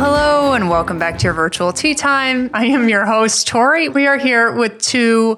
Hello, and welcome back to your virtual tea time. I am your host, Tori. We are here with two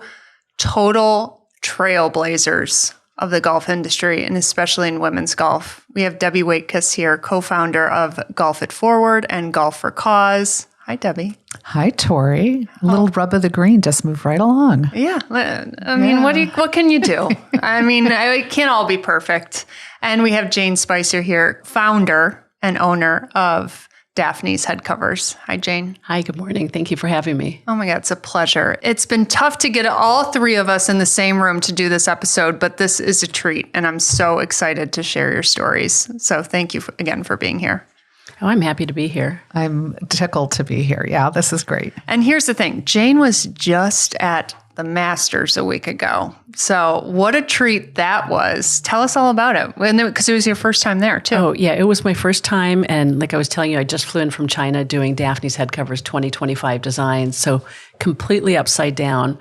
total trailblazers of the golf industry, and especially in women's golf. We have Debbie Waitkus here, co-founder of Golf It Forward and Golf for Cause. Hi, Debbie. Hi, Tori. A little rub of the green, just move right along. Yeah. I mean, what can you do? I mean, it can't all be perfect. And we have Jane Spicer here, founder and owner of Daphne's Headcovers. Hi, Jane. Hi, good morning. Thank you for having me. Oh my God, it's a pleasure. It's been tough to get all three of us in the same room to do this episode, but this is a treat, and I'm so excited to share your stories. So thank you again for being here. Oh, I'm happy to be here. I'm tickled to be here. Yeah, this is great. And here's the thing. Jane was just at the Masters a week ago. So what a treat that was. Tell us all about it. Because it was your first time there, too. Oh, yeah. It was my first time. And like I was telling you, I just flew in from China doing Daphne's Headcovers 2025 designs. So completely upside down,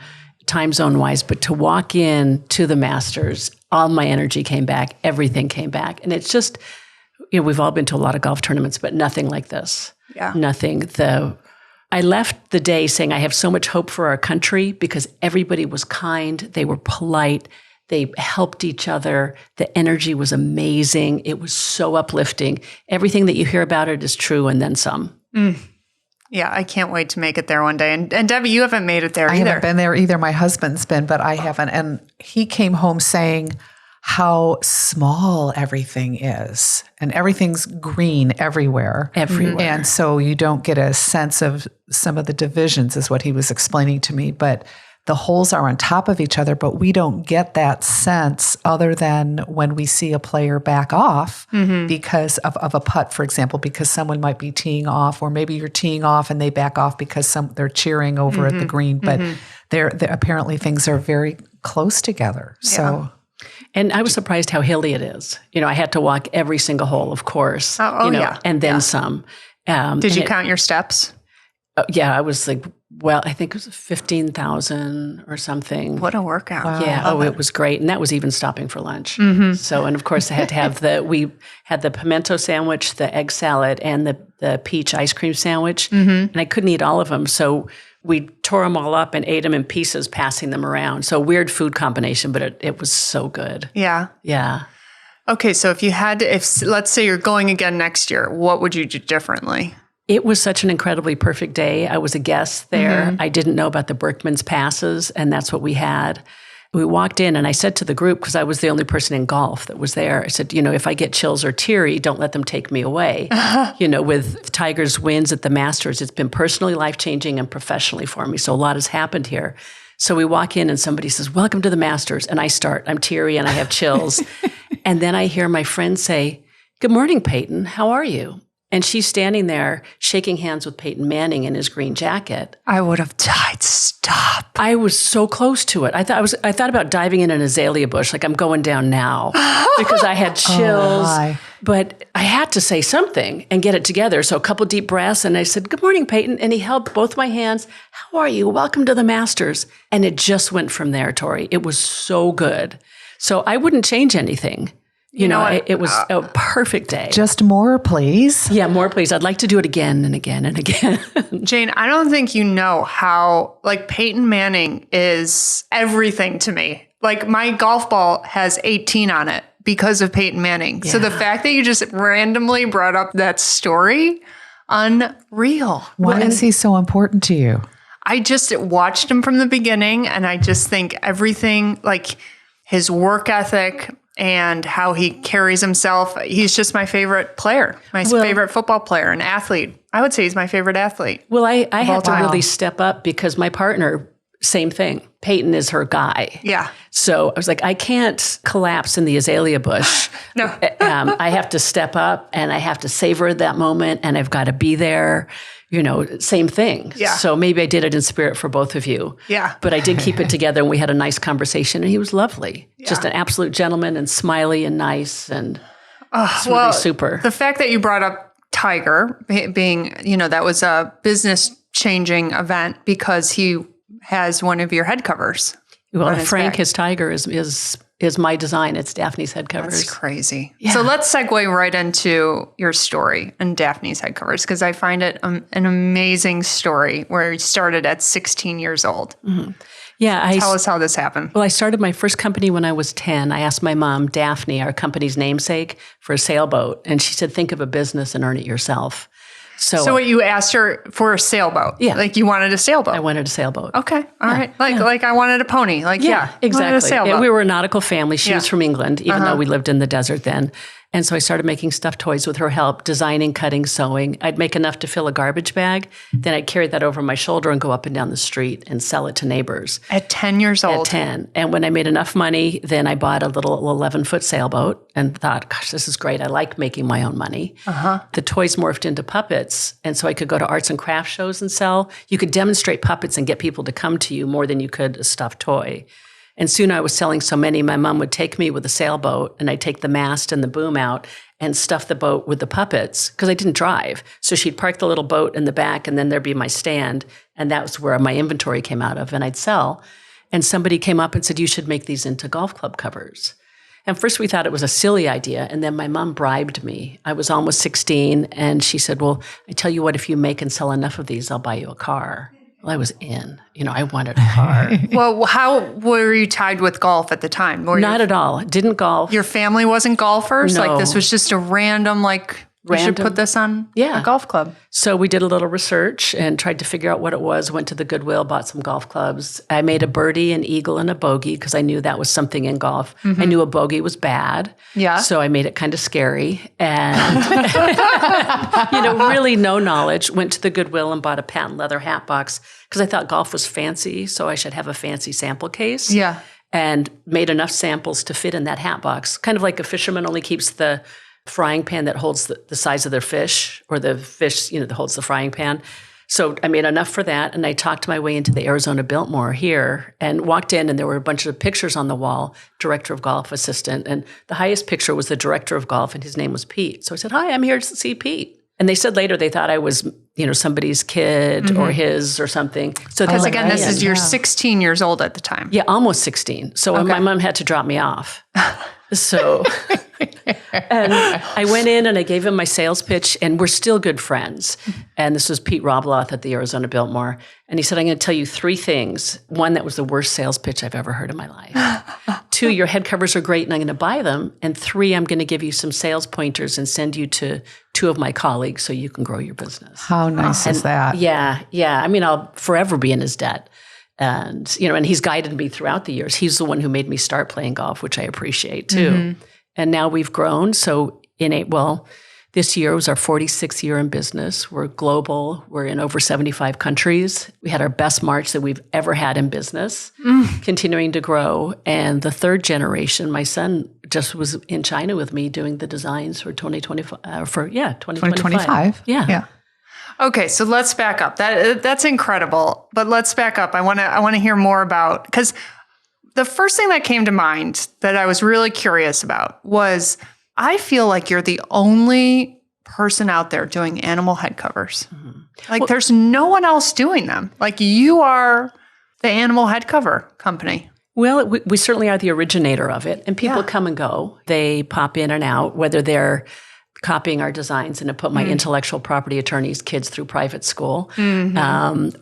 time zone wise. But to walk in to the Masters, all my energy came back. Everything came back. And it's just, we've all been to a lot of golf tournaments, but nothing like this. Yeah. Nothing. I left the day saying I have so much hope for our country because everybody was kind. They were polite. They helped each other. The energy was amazing. It was so uplifting. Everything that you hear about it is true and then some. Yeah, I can't wait to make it there one day. And Debbie, you haven't made it there either. I haven't been there either. My husband's been, but I haven't. And he came home saying how small everything is, and everything's green everywhere. Everywhere. And so you don't get a sense of some of the divisions is what he was explaining to me, but the holes are on top of each other, but we don't get that sense other than when we see a player back off because of a putt, for example, because someone might be teeing off, or maybe you're teeing off and they back off because they're cheering over at the green, but they're apparently things are very close together. Yeah. So. And I was surprised how hilly it is. I had to walk every single hole, of course. Yeah. And then some. Did you count your steps? Yeah, I was like, I think it was 15,000 or something. What a workout. Wow. Yeah. It was great. And that was even stopping for lunch. So, and of course I had to have we had the pimento sandwich, the egg salad, and the peach ice cream sandwich. And I couldn't eat all of them. So we tore them all up and ate them in pieces, passing them around. So weird food combination, but it was so good. Yeah. Yeah. Okay. So if let's say you're going again next year, what would you do differently? It was such an incredibly perfect day. I was a guest there. I didn't know about the Berkman's passes, and that's what we had. We walked in, and I said to the group, because I was the only person in golf that was there, I said, if I get chills or teary, don't let them take me away. With Tiger's wins at the Masters, it's been personally life-changing and professionally for me. So a lot has happened here. So we walk in, and somebody says, "Welcome to the Masters." And I'm teary, and I have chills. And then I hear my friend say, "Good morning, Peyton. How are you?" And she's standing there shaking hands with Peyton Manning in his green jacket. I would have died. Stop. I was so close to it. I thought about diving in an azalea bush, like I'm going down now, because I had chills. But I had to say something and get it together. So a couple deep breaths, and I said, "Good morning, Peyton." And he held both my hands. "How are you? Welcome to the Masters." And it just went from there, Tori. It was so good. So I wouldn't change anything. It was a perfect day. Just more, please. Yeah, more, please. I'd like to do it again and again and again. Jane, I don't think you know how, Peyton Manning is everything to me. My golf ball has 18 on it because of Peyton Manning. Yeah. So the fact that you just randomly brought up that story, unreal. Why is he so important to you? I just watched him from the beginning, and I just think everything, his work ethic and how he carries himself. He's just my favorite player, favorite football player and athlete. I would say he's my favorite athlete. Well, I had to really step up because my partner, same thing. Peyton is her guy. Yeah. So I was like, I can't collapse in the azalea bush. No. I have to step up and I have to savor that moment and I've got to be there. Same thing. Yeah. So maybe I did it in spirit for both of you. Yeah. But I did keep it together and we had a nice conversation and he was lovely. Yeah. Just an absolute gentleman and smiley and nice and really super. The fact that you brought up Tiger being, that was a business changing event because he has one of your head covers. Well, Frank, his Tiger is is my design. It's Daphne's Headcovers. That's crazy. Yeah. So let's segue right into your story and Daphne's Headcovers, because I find it an amazing story where you started at 16 years old. Mm-hmm. Yeah. Tell us how this happened. Well, I started my first company when I was 10. I asked my mom, Daphne, our company's namesake, for a sailboat. And she said, think of a business and earn it yourself. So what, you asked her for a sailboat? Yeah. Like you wanted a sailboat? I wanted a sailboat. Okay. All right. Like I wanted a pony. Like, yeah, exactly. wanted a sailboat. And we were a nautical family. She was Yeah. from England, even though we lived in the desert then. And so I started making stuffed toys with her help, designing, cutting, sewing. I'd make enough to fill a garbage bag. Then I'd carry that over my shoulder and go up and down the street and sell it to neighbors. At 10 years old? At 10. And when I made enough money, then I bought a little 11-foot sailboat and thought, gosh, this is great. I like making my own money. The toys morphed into puppets. And so I could go to arts and crafts shows and sell. You could demonstrate puppets and get people to come to you more than you could a stuffed toy. And soon I was selling so many, my mom would take me with a sailboat and I'd take the mast and the boom out and stuff the boat with the puppets because I didn't drive. So she'd park the little boat in the back and then there'd be my stand. And that was where my inventory came out of and I'd sell. And somebody came up and said, you should make these into golf club covers. And first we thought it was a silly idea. And then my mom bribed me. I was almost 16. And she said, well, I tell you what, if you make and sell enough of these, I'll buy you a car. Well, I was in. I wanted a car. Well, how were you tied with golf at the time? Not at all. Didn't golf. Your family wasn't golfers? No. Like this was just a random, we should put this on a golf club. So we did a little research and tried to figure out what it was, went to the Goodwill, bought some golf clubs. I made a birdie, an eagle, and a bogey because I knew that was something in golf. I knew a bogey was bad. Yeah. So I made it kind of scary and, really no knowledge. Went to the Goodwill and bought a patent leather hat box because I thought golf was fancy, so I should have a fancy sample case. Yeah. And made enough samples to fit in that hat box, kind of like a fisherman only keeps the frying pan that holds the size of their fish, or the fish, that holds the frying pan. So I made enough for that, and I talked my way into the Arizona Biltmore here and walked in, and there were a bunch of pictures on the wall, director of golf assistant, and the highest picture was the director of golf, and his name was Pete. So I said, hi, I'm here to see Pete. And they said later they thought I was, somebody's kid or his or something. So because again, this is you're 16 years old at the time. Yeah, almost 16. So my mom had to drop me off. So, and I went in and I gave him my sales pitch, and we're still good friends. And this was Pete Robloth at the Arizona Biltmore. And he said, I'm going to tell you 3 things. 1, that was the worst sales pitch I've ever heard in my life. 2, your head covers are great and I'm going to buy them. And 3, I'm going to give you some sales pointers and send you to 2 of my colleagues so you can grow your business. How nice is that? Yeah. I mean, I'll forever be in his debt. And, and he's guided me throughout the years. He's the one who made me start playing golf, which I appreciate too. And now we've grown. So this year was our 46th year in business. We're global. We're in over 75 countries. We had our best March that we've ever had in business, continuing to grow. And the 3rd generation, my son just was in China with me doing the designs for 2025. 2025. Yeah. Okay, so let's back up. That's incredible. But let's back up. I want to hear more about, because the first thing that came to mind that I was really curious about was, I feel like you're the only person out there doing animal head covers. There's no one else doing them. Like, you are the animal head cover company. Well, we certainly are the originator of it, and people come and go. They pop in and out, whether they're copying our designs and to put my intellectual property attorney's kids through private school,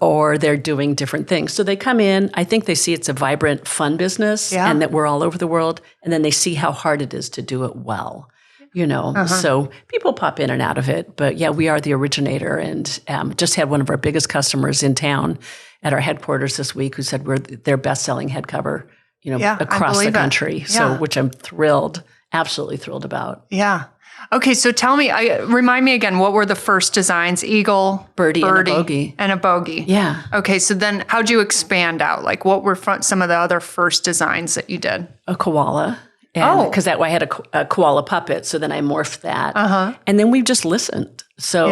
or they're doing different things. So they come in, I think they see it's a vibrant, fun business and that we're all over the world, and then they see how hard it is to do it well, So people pop in and out of it. But yeah, we are the originator, and just had one of our biggest customers in town at our headquarters this week who said we're their best-selling head cover, across the country. So, which I'm thrilled, absolutely thrilled about. Yeah. Okay, so tell me, remind me again, what were the first designs? Eagle, birdie and a bogey. And a bogey. Yeah. Okay, so then how'd you expand out? Like, what were some of the other first designs that you did? A koala. Because that way I had a koala puppet, so then I morphed that. And then we've just listened. So,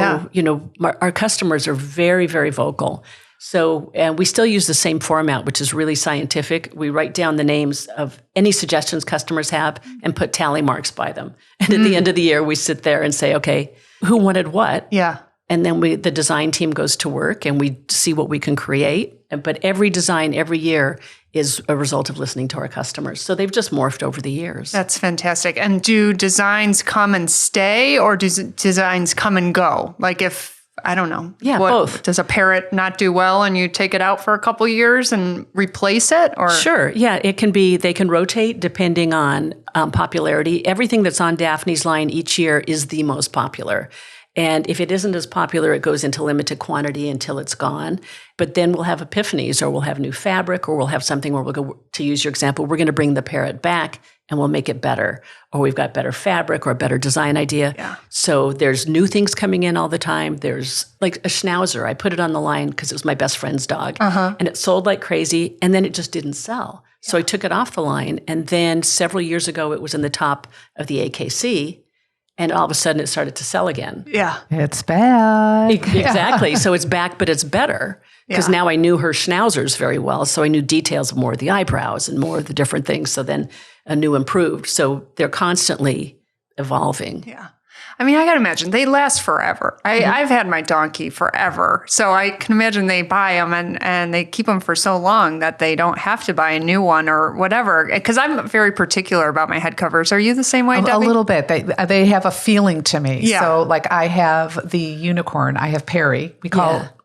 our customers are very, very vocal. So, and we still use the same format, which is really scientific. We write down the names of any suggestions customers have and put tally marks by them. And at the end of the year, we sit there and say, okay, who wanted what? Yeah. And then the design team goes to work and we see what we can create. But every design every year is a result of listening to our customers. So they've just morphed over the years. That's fantastic. And do designs come and stay, or do designs come and go? Like if, I don't know. Yeah, both. Does a parrot not do well and you take it out for a couple years and replace it? Or Sure. Yeah, it can be, they can rotate depending on popularity. Everything that's on Daphne's line each year is the most popular. And if it isn't as popular, it goes into limited quantity until it's gone. But then we'll have epiphanies, or we'll have new fabric, or we'll have something where we'll go, to use your example, we're going to bring the parrot back and we'll make it better. Or we've got better fabric or a better design idea. Yeah. So there's new things coming in all the time. There's like a schnauzer. I put it on the line because it was my best friend's dog. And it sold like crazy, and then it just didn't sell. So I took it off the line. And then several years ago, it was in the top of the AKC. And all of a sudden, it started to sell again. Yeah. It's back. Exactly. So it's back, but it's better. Because now I knew her schnauzers very well. So I knew details of more of the eyebrows and more of the different things. So then a new improved. So they're constantly evolving. Yeah. I mean, I got to imagine they last forever. I've had my donkey forever. So I can imagine they buy them and they keep them for so long that they don't have to buy a new one or whatever. Because I'm very particular about my head covers. Are you the same way, Debbie? A little bit. They have a feeling to me. Yeah. So like I have the unicorn. I have Perry.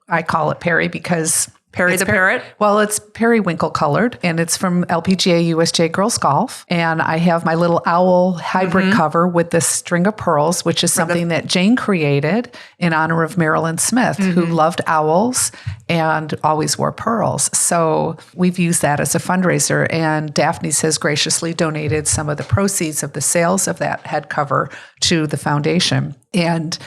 I call it Perry because Perry the parrot? Well, it's periwinkle colored, and it's from LPGA USJ Girls Golf. And I have my little owl hybrid cover with this string of pearls, which is something that Jane created in honor of Marilyn Smith, who loved owls and always wore pearls. So we've used that as a fundraiser, and Daphne's has graciously donated some of the proceeds of the sales of that head cover to the foundation. And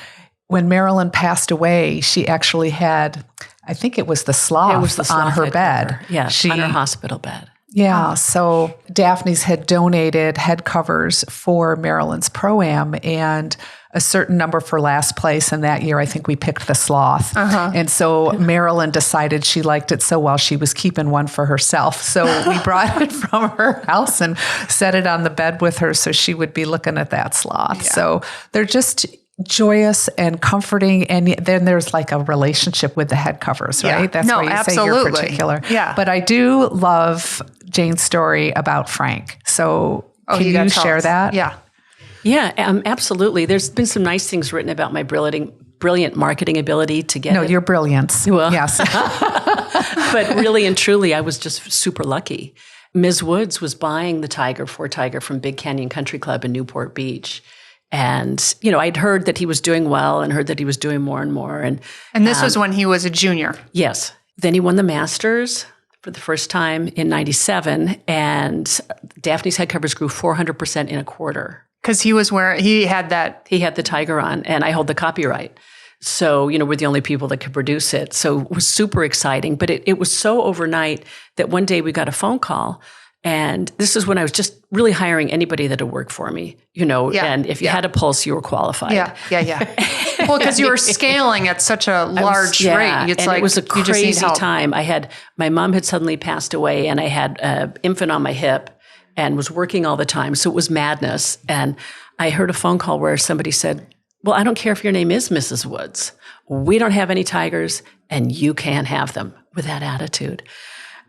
when Marilyn passed away, she actually had, I think it was the sloth, on her bed. Yeah, on her hospital bed. Yeah, so Daphne's had donated head covers for Marilyn's Pro-Am and a certain number for last place. And that year, I think we picked the sloth. And so Marilyn decided she liked it so well, she was keeping one for herself. So we brought it from her house and set it on the bed with her so she would be looking at that sloth. Yeah. So they're just joyous and comforting, and then there's like a relationship with the head covers, right? That's why you say you're particular. Yeah. But I do love Jane's story about Frank. So can you share that? Yeah. Yeah, absolutely. There's been some nice things written about my brilliant marketing ability to get your brilliance. Well, yes. But really and truly, I was just super lucky. Ms. Woods was buying the Tiger from Big Canyon Country Club in Newport Beach. And, I'd heard that he was doing well and heard that he was doing more and more. And this was when he was a junior. Yes. Then he won the Masters for the first time in 97. And Daphne's head covers grew 400% in a quarter. Because he had the Tiger on, and I hold the copyright. So, we're the only people that could produce it. So it was super exciting. But it was so overnight that one day we got a phone call. And this is when I was just really hiring anybody that would work for me, and if you had a pulse, you were qualified. Yeah. Well, because you were scaling at such a large rate. It's like, it was a crazy time. My mom had suddenly passed away, and I had an infant on my hip and was working all the time. So it was madness. And I heard a phone call where somebody said, well, I don't care if your name is Mrs. Woods. We don't have any tigers, and you can't have them, with that attitude.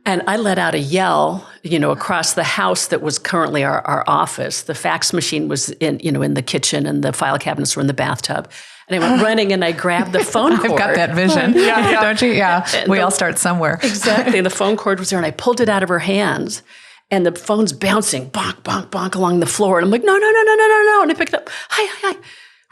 And I let out a yell, across the house that was currently our office. The fax machine was in the kitchen, and the file cabinets were in the bathtub. And I went running and I grabbed the phone cord. I've got that vision, don't you? Yeah, we all start somewhere. Exactly. And the phone cord was there, and I pulled it out of her hands. And the phone's bouncing, bonk, bonk, bonk along the floor. And I'm like, no. And I picked it up. Hi.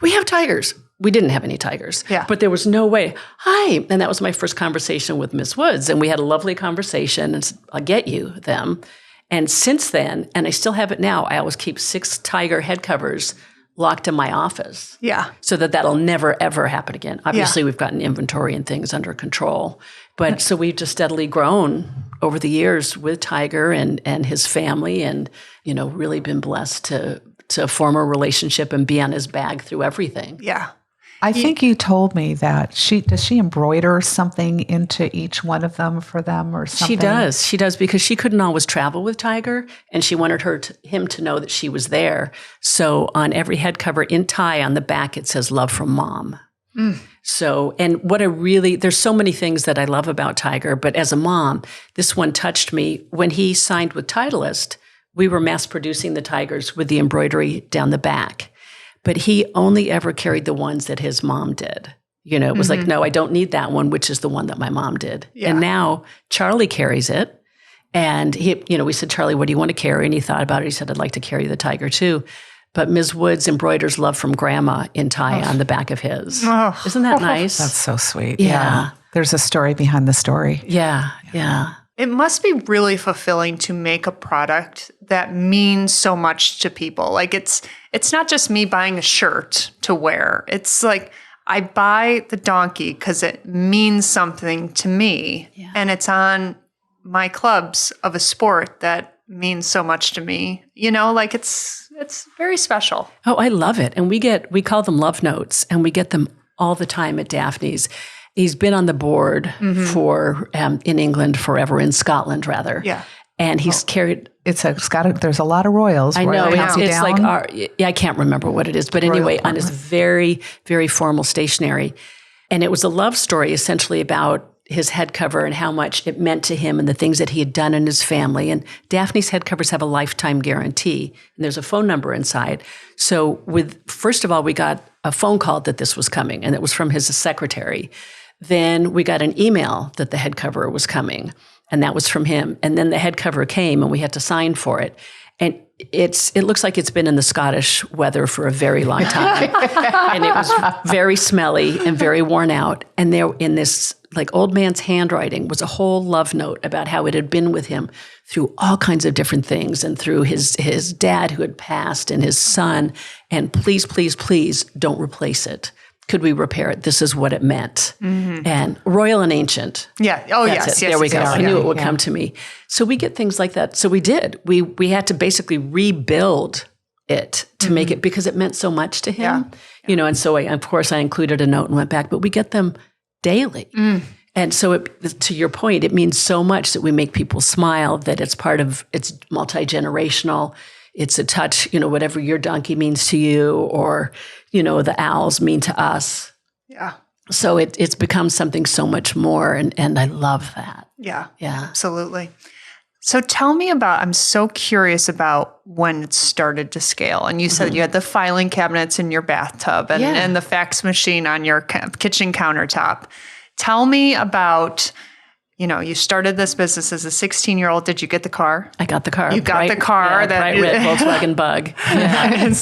We have tigers. We didn't have any tigers. Yeah. But there was no way. Hi. And that was my first conversation with Miss Woods. And we had a lovely conversation. And said, I'll get you them. And since then, and I still have it now, I always keep 6 tiger head covers locked in my office. Yeah. So that'll never, ever happen again. Obviously, we've gotten inventory and things under control. But so we've just steadily grown over the years with Tiger and his family, and, really been blessed to form a relationship and be on his bag through everything. Yeah. I think you told me that does she embroider something into each one of them for them or something? She does because she couldn't always travel with Tiger, and she wanted him to know that she was there. So on every head cover in Thai on the back, it says "Love from Mom." So, and there's so many things that I love about Tiger, but as a mom, this one touched me. When he signed with Titleist, we were mass producing the Tigers with the embroidery down the back, but he only ever carried the ones that his mom did. It was like, no, I don't need that one, which is the one that my mom did. Yeah. And now Charlie carries it. And we said, Charlie, what do you want to carry? And he thought about it. He said, I'd like to carry the Tiger too. But Ms. Woods embroiders love from grandma in tie on the back of his. Oh. Isn't that nice? That's so sweet. Yeah. There's a story behind the story. Yeah. It must be really fulfilling to make a product that means so much to people. Like it's not just me buying a shirt to wear. It's like I buy the donkey because it means something to me. Yeah. And it's on my clubs of a sport that means so much to me. Like it's very special. Oh, I love it. And we call them love notes, and we get them all the time at Daphne's. He's been on the board for in England forever, in Scotland rather. Yeah. And he's carried. There's a lot of royals. I know. It's like I can't remember what it is, but anyway, on his very, very formal stationery. And it was a love story essentially about his head cover and how much it meant to him and the things that he had done in his family. And Daphne's head covers have a lifetime guarantee. And there's a phone number inside. So first of all, we got a phone call that this was coming, and it was from his secretary. Then we got an email that the head cover was coming, and that was from him. And then the head cover came, and we had to sign for it. And it looks like it's been in the Scottish weather for a very long time. And it was very smelly and very worn out. And there, in this like old man's handwriting, was a whole love note about how it had been with him through all kinds of different things, and through his dad who had passed and his son. And please, please, please don't replace it. Could we repair it? This is what it meant. Mm-hmm. And royal and ancient. Yeah. Oh, yes. There we go. I knew it would come to me. So we get things like that. So we did. We had to basically rebuild it to make it, because it meant so much to him. Yeah. And so of course I included a note and went back, but we get them daily. And so to your point, it means so much that we make people smile, that it's multi-generational. It's a touch, whatever your donkey means to you, or, the owls mean to us. Yeah. So it's become something so much more. And I love that. Yeah. Yeah. Absolutely. So tell me I'm so curious about when it started to scale. And you said you had the filing cabinets in your bathtub and the fax machine on your kitchen countertop. Tell me about, you started this business as a 16-year-old. Did you get the car? I got the car. You got the car. Yeah, bright red Volkswagen Bug. Yeah.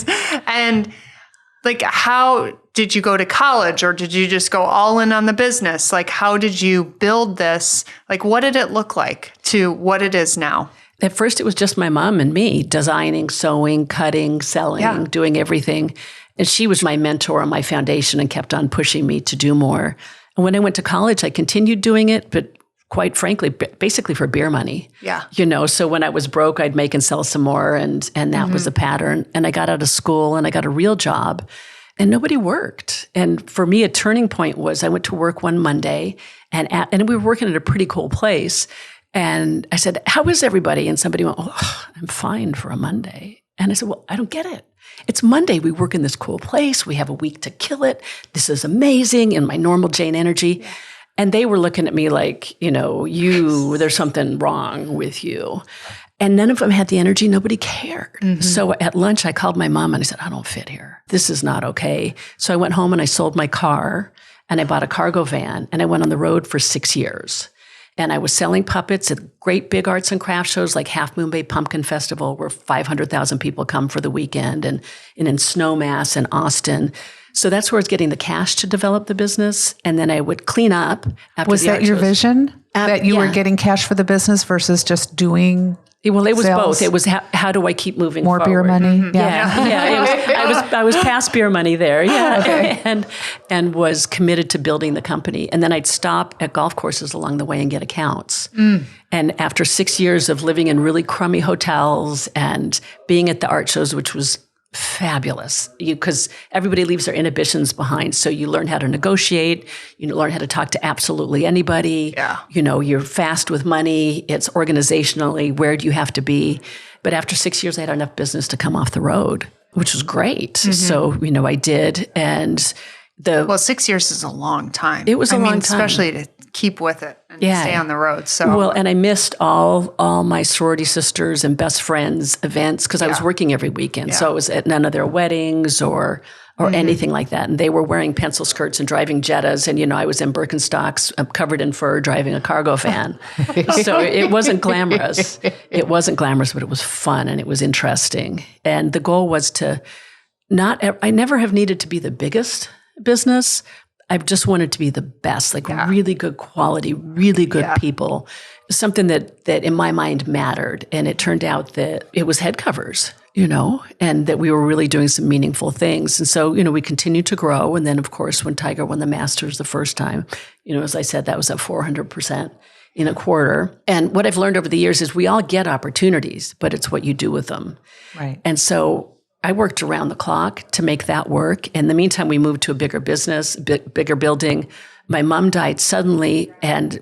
And how did you go to college, or did you just go all in on the business? Like, how did you build this? Like, what did it look like to what it is now? At first, it was just my mom and me, designing, sewing, cutting, selling, doing everything. And she was my mentor and my foundation, and kept on pushing me to do more. And when I went to college, I continued doing it, but quite frankly, basically for beer money. Yeah. So when I was broke, I'd make and sell some more, and that was the pattern. And I got out of school and I got a real job, and nobody worked. And for me, a turning point was I went to work one Monday, and we were working at a pretty cool place. And I said, "How is everybody?" And somebody went, "Oh, I'm fine for a Monday." And I said, "Well, I don't get it. It's Monday. We work in this cool place. We have a week to kill it. This is amazing." In my normal Jane energy. Yeah. And they were looking at me like, there's something wrong with you. And none of them had the energy. Nobody cared. Mm-hmm. So at lunch, I called my mom and I said, "I don't fit here. This is not okay." So I went home and I sold my car, and I bought a cargo van, and I went on the road for 6 years. And I was selling puppets at great big arts and craft shows like Half Moon Bay Pumpkin Festival, where 500,000 people come for the weekend, and in Snowmass in Austin. So that's where I was getting the cash to develop the business. And then I would clean up after Was that your vision? That you were getting cash for the business versus just doing Well, it was sales? Both. It was how do I keep moving more forward? Beer money? Mm-hmm. Yeah. I was past beer money there. Yeah. Okay. And was committed to building the company. And then I'd stop at golf courses along the way and get accounts. And after 6 years of living in really crummy hotels and being at the art shows, which was fabulous, because everybody leaves their inhibitions behind. So you learn how to negotiate, you learn how to talk to absolutely anybody. Yeah. You're fast with money. It's organizationally, where do you have to be? But after 6 years, I had enough business to come off the road, which was great. Mm-hmm. So, I did. And Well, 6 years is a long time. It was a long time. Especially to keep with it and stay on the road. So well, and I missed all my sorority sisters and best friends events because I was working every weekend. Yeah. So I was at none of their weddings or anything like that. And they were wearing pencil skirts and driving Jettas. And, I was in Birkenstocks, covered in fur, driving a cargo van. So it wasn't glamorous. It wasn't glamorous, but it was fun and it was interesting. And the goal was to I never have needed to be the biggest business. I've just wanted to be the best, really good quality, really good people, something that in my mind mattered. And it turned out that it was Headcovers, and that we were really doing some meaningful things. And so, we continued to grow. And then, of course, when Tiger won the Masters the first time, as I said, that was up 400% in a quarter. And what I've learned over the years is we all get opportunities, but it's what you do with them. Right. And so I worked around the clock to make that work. In the meantime, we moved to a bigger business, bigger building. My mom died suddenly,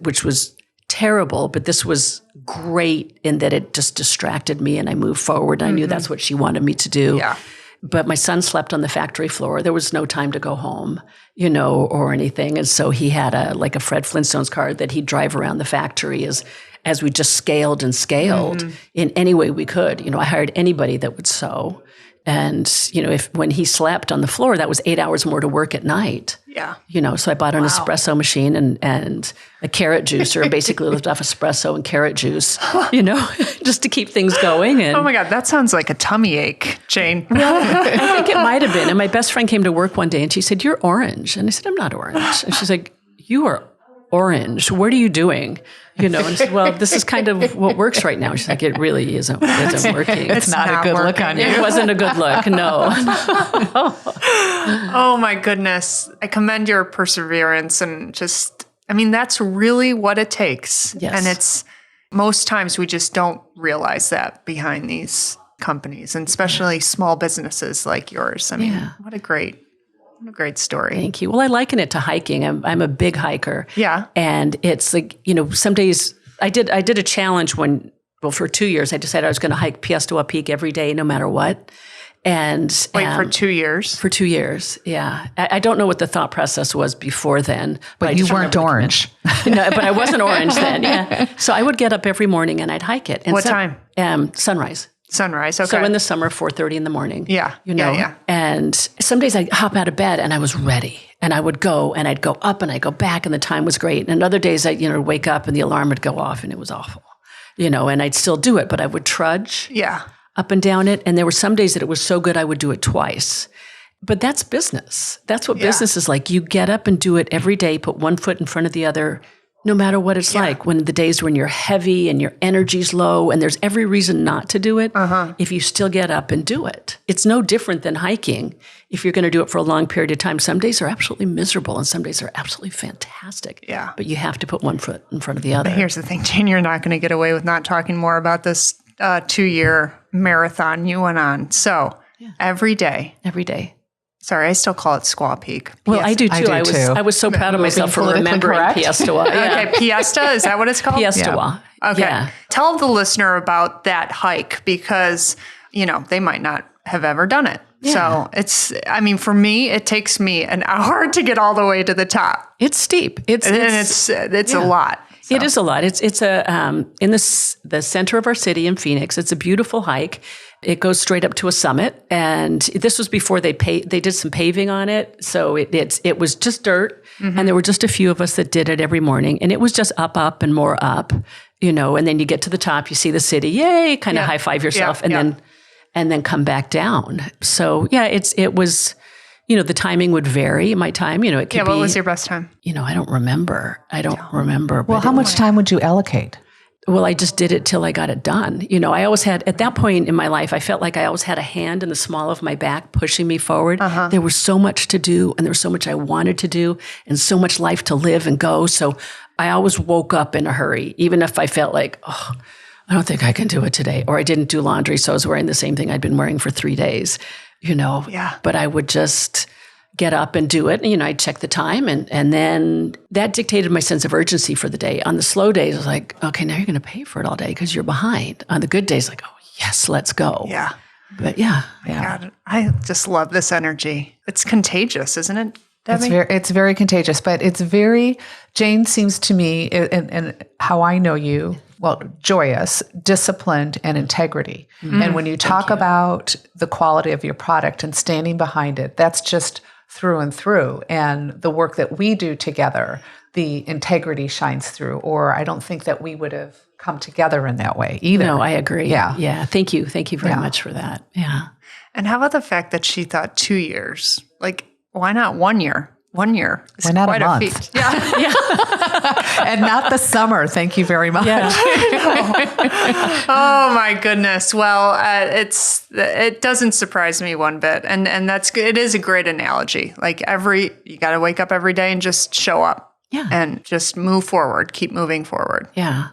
which was terrible, but this was great in that it just distracted me and I moved forward. I knew that's what she wanted me to do. Yeah. But my son slept on the factory floor. There was no time to go home, or anything. And so he had a Fred Flintstone's car that he'd drive around the factory as we just scaled and scaled in any way we could. I hired anybody that would sew. And, when he slept on the floor, that was 8 hours more to work at night. Yeah. So I bought an espresso machine and a carrot juicer, basically lived off espresso and carrot juice, just to keep things going. And, oh my God, that sounds like a tummy ache, Jane. Well, I think it might have been. And my best friend came to work one day and she said, "You're orange." And I said, "I'm not orange." And she's like, "You are orange. What are you doing?" And I said, "Well, this is kind of what works right now." She's like, "It really isn't working." It's not a good look on you. It wasn't a good look, no. Oh my goodness. I commend your perseverance and that's really what it takes. Yes. And it's most times we just don't realize that behind these companies, and especially small businesses like yours. What a great story. Thank you. Well, I liken it to hiking. I'm a big hiker. Yeah. And it's some days I did a challenge for 2 years, I decided I was going to hike Piestewa Peak every day, no matter what. And for 2 years? For 2 years, yeah. I don't know what the thought process was before then. But you weren't orange. No, but I wasn't orange then, yeah. So I would get up every morning and I'd hike it. And what time? Sunrise. Sunrise, okay. So in the summer, 4:30 in the morning. Yeah, yeah. And some days I'd hop out of bed and I was ready. And I would go and I'd go up and I'd go back and the time was great. And other days I'd, wake up and the alarm would go off and it was awful. And I'd still do it, but I would trudge up and down it. And there were some days that it was so good I would do it twice. But that's business. That's what business is like. You get up and do it every day, put one foot in front of the other, no matter what it's like. When the days when you're heavy and your energy's low and there's every reason not to do it, if you still get up and do it. It's no different than hiking. If you're going to do it for a long period of time, some days are absolutely miserable and some days are absolutely fantastic. Yeah. But you have to put one foot in front of the other. But here's the thing, Jane, you're not going to get away with not talking more about this 2-year marathon you went on. So every day. Every day. Sorry, I still call it Squaw Peak. Well, I do too. I was so proud of myself for remembering Piestewa. Okay, Piesta, is that what it's called? Piestewa. Yeah. Okay. Yeah. Tell the listener about that hike because, they might not have ever done it. Yeah. So for me, it takes me an hour to get all the way to the top. It's steep. It's a lot. So. It is a lot. It's in the center of our city in Phoenix. It's a beautiful hike. It goes straight up to a summit, and this was before they did some paving on it. So it was just dirt, and there were just a few of us that did it every morning, and it was just up and more up, and then you get to the top, you see the city, yay, kind of high five yourself, and then come back down. So it was. The timing would vary. My time, it could be. What was your best time? I don't remember. Well, how much time would you allocate? Well, I just did it till I got it done. I always had, at that point in my life, I felt like I always had a hand in the small of my back pushing me forward. There was so much to do and there was so much I wanted to do and so much life to live and go. So I always woke up in a hurry, even if I felt like, I don't think I can do it today. Or I didn't do laundry, so I was wearing the same thing I'd been wearing for 3 days, But I would just get up and do it. I'd check the time and then that dictated my sense of urgency for the day. On the slow days, I was like, okay, now you're going to pay for it all day because you're behind. On the good days, like, oh, yes, let's go. Yeah. But yeah. God, I just love this energy. It's contagious, isn't it? It's very contagious, but Jane seems to me, and how I know you, well, joyous, disciplined, and integrity. And when you talk about the quality of your product and standing behind it, that's just through and through. And the work that we do together, the integrity shines through, or I don't think that we would have come together in that way either. No, I agree. Yeah. Yeah. Thank you. Thank you very much for that. Yeah. And how about the fact that she thought 2 years? Like, why not 1 year? 1 year. It's Why not quite a month? feat. Yeah. And not the summer. Thank you very much. Yeah. Oh my goodness. Well, it doesn't surprise me one bit. And that's good. It is a great analogy. Like you got to wake up every day and just show up. Yeah. And just move forward, keep moving forward. Yeah.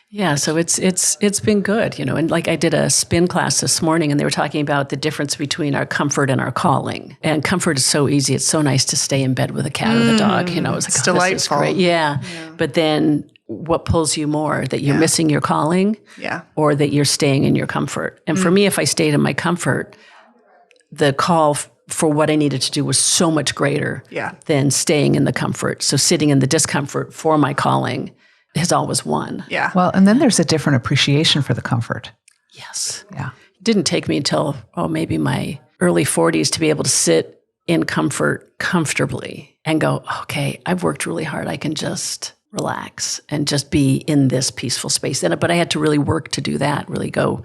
Yeah, so it's been good, and like I did a spin class this morning and they were talking about the difference between our comfort and our calling. And comfort is so easy. It's so nice to stay in bed with a cat or the dog, It's like, it's delightful. This is great. Yeah. But then what pulls you more, that you're missing your calling or that you're staying in your comfort? And for me, if I stayed in my comfort, the call for what I needed to do was so much greater than staying in the comfort. So sitting in the discomfort for my calling has always won. Yeah. Well, and then there's a different appreciation for the comfort. Yes. Yeah. It didn't take me until, maybe my early 40s to be able to sit in comfort comfortably and go, okay, I've worked really hard. I can just relax and just be in this peaceful space. But I had to really work to do that, really go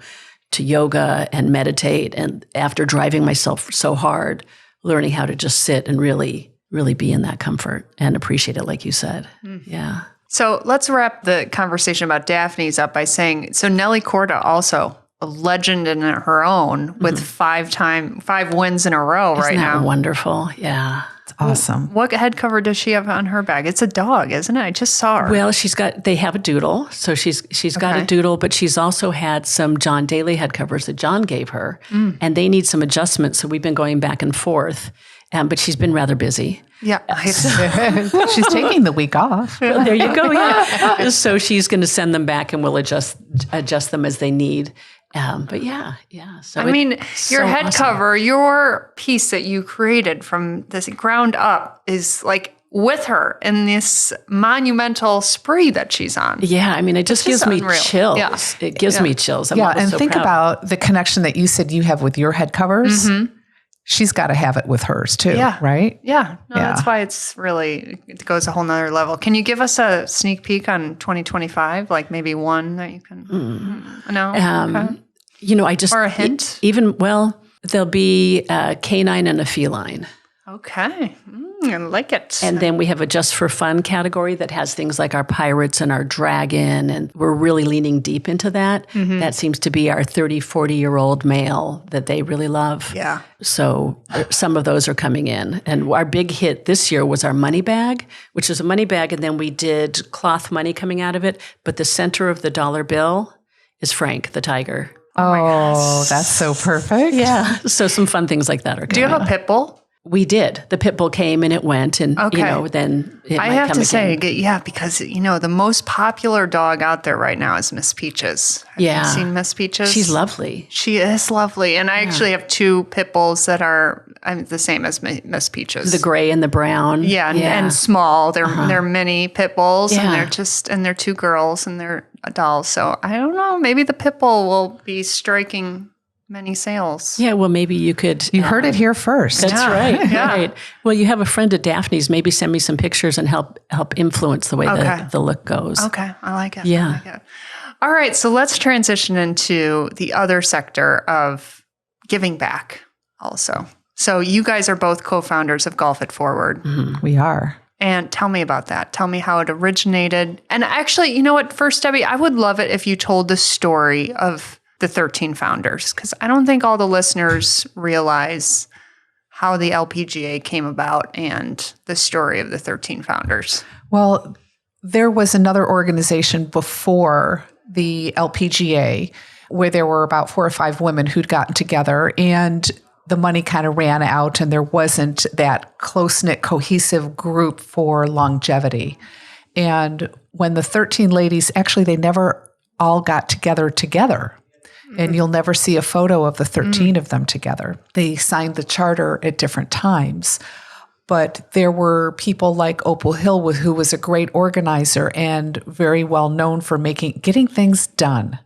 to yoga and meditate. And after driving myself so hard, learning how to just sit and really, really be in that comfort and appreciate it, like you said. Yeah. So let's wrap the conversation about Daphne's up by saying, so Nelly Corda also a legend in her own with 5 wins in a row right now. Isn't that wonderful? Yeah. It's awesome. What head cover does she have on her bag? It's a dog, isn't it? I just saw her. Well, they have a doodle. So she's got a doodle, but she's also had some John Daly head covers that John gave her, and they need some adjustments. So we've been going back and forth, but she's been rather busy. Yeah. She's taking the week off. Well, there you go. Yeah. So she's going to send them back and we'll adjust them as they need. But yeah. So I mean, your head awesome. cover, your piece that you created from this ground up is like with her in this monumental spree that she's on. Yeah. I mean, it just gives me unreal. chills. Yeah. It gives me chills. I'm Yeah. always And so think proud. about the connection that you said you have with your head covers. She's got to have it with hers too, right? Yeah. No, that's why it goes a whole nother level. Can you give us a sneak peek on 2025? Like maybe one that you can, no? Okay. I just, or a hint? There'll be a canine and a feline. Okay. I like it. And then we have a just for fun category that has things like our pirates and our dragon. And we're really leaning deep into that. That seems to be our 30, 40-year-old male that they really love. Yeah. So some of those are coming in. And our big hit this year was our money bag, which is a money bag. And then we did cloth money coming out of it. But the center of the dollar bill is Frank, the tiger. Oh, that's so perfect. Yeah. So some fun things like that are coming. Do you have a pit bull? We did. The pit bull came and it went, and then it I might have come to say, again. because the most popular dog out there right now is Miss Peaches. Have you seen Miss Peaches? She's lovely. She is lovely, and I actually have 2 pit bulls that are the same as Miss Peaches. The gray and the brown. and small. They're mini pit bulls, Yeah. and they're 2 girls, and they're dolls. So I don't know. Maybe the pit bull will be striking many sales. Yeah, well, maybe you could. You heard it here first. That's right. Yeah. Right. Well, you have a friend at Daphne's. Maybe send me some pictures and help influence the way the look goes. Okay, I like it. Yeah. I like it. All right, so let's transition into the other sector of giving back also. So you guys are both co-founders of Golf It Forward. We are. And tell me about that. Tell me how it originated. And actually, you know what? First, Debbie, I would love it if you told the story of the 13 founders, because I don't think all the listeners realize how the LPGA came about and the story of the 13 founders. Well, there was another organization before the LPGA where there were about 4 or 5 women who'd gotten together, and the money kind of ran out and there wasn't that close-knit, cohesive group for longevity. And when the 13 ladies, actually, they never all got together. And you'll never see a photo of the 13 of them together. They signed the charter at different times. But there were people like Opal Hill, who was a great organizer and very well known for getting things done.